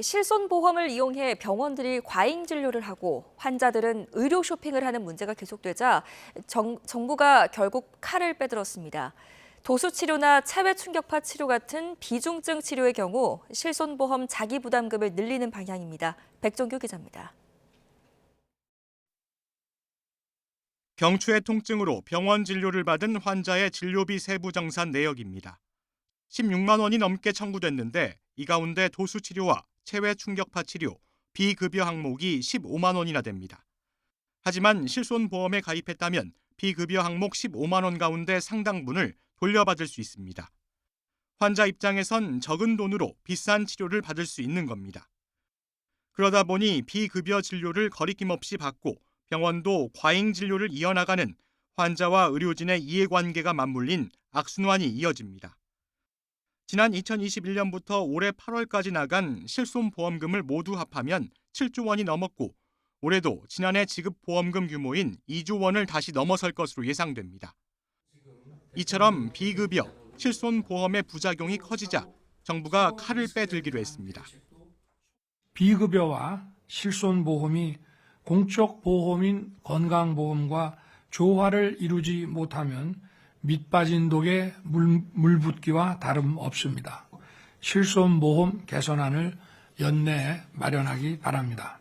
실손보험을 이용해 병원들이 과잉 진료를 하고 환자들은 의료 쇼핑을 하는 문제가 계속되자 정부가 결국 칼을 빼들었습니다. 도수치료나 체외 충격파 치료 같은 비중증 치료의 경우 실손보험 자기부담금을 늘리는 방향입니다. 백종규 기자입니다. 경추의 통증으로 병원 진료를 받은 환자의 진료비 세부 정산 내역입니다. 16만 원이 넘게 청구됐는데 이 가운데 도수치료와 체외 충격파 치료, 비급여 항목이 15만 원이나 됩니다. 하지만 실손보험에 가입했다면 비급여 항목 15만 원 가운데 상당분을 돌려받을 수 있습니다. 환자 입장에선 적은 돈으로 비싼 치료를 받을 수 있는 겁니다. 그러다 보니 비급여 진료를 거리낌 없이 받고 병원도 과잉 진료를 이어나가는 환자와 의료진의 이해관계가 맞물린 악순환이 이어집니다. 지난 2021년부터 올해 8월까지 나간 실손보험금을 모두 합하면 7조 원이 넘었고 올해도 지난해 지급 보험금 규모인 2조 원을 다시 넘어설 것으로 예상됩니다. 이처럼 비급여, 실손보험의 부작용이 커지자 정부가 칼을 빼들기로 했습니다. 비급여와 실손보험이 공적 보험인 건강보험과 조화를 이루지 못하면 밑빠진 독에 물 붓기와 다름없습니다. 실손보험 개선안을 연내에 마련하기 바랍니다.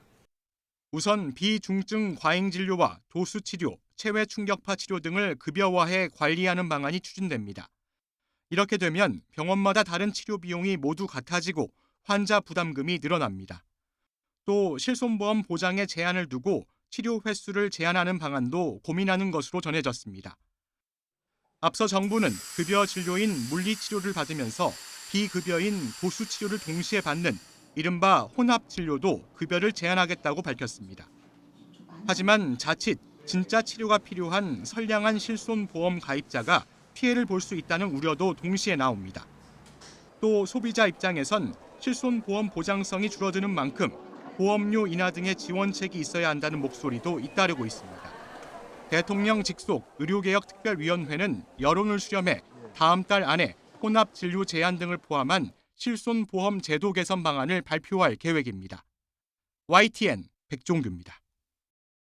우선 비중증 과잉 진료와 도수 치료, 체외 충격파 치료 등을 급여화해 관리하는 방안이 추진됩니다. 이렇게 되면 병원마다 다른 치료 비용이 모두 같아지고 환자 부담금이 늘어납니다. 또 실손보험 보장에 제한을 두고 치료 횟수를 제한하는 방안도 고민하는 것으로 전해졌습니다. 앞서 정부는 급여 진료인 물리치료를 받으면서 비급여인 도수치료를 동시에 받는 이른바 혼합진료도 급여를 제한하겠다고 밝혔습니다. 하지만 자칫 진짜 치료가 필요한 선량한 실손보험 가입자가 피해를 볼 수 있다는 우려도 동시에 나옵니다. 또 소비자 입장에선 실손보험 보장성이 줄어드는 만큼 보험료 인하 등의 지원책이 있어야 한다는 목소리도 잇따르고 있습니다. 대통령 직속 의료개혁특별위원회는 여론을 수렴해 다음 달 안에 혼합진료 제한 등을 포함한 실손보험 제도 개선 방안을 발표할 계획입니다. YTN 백종규입니다.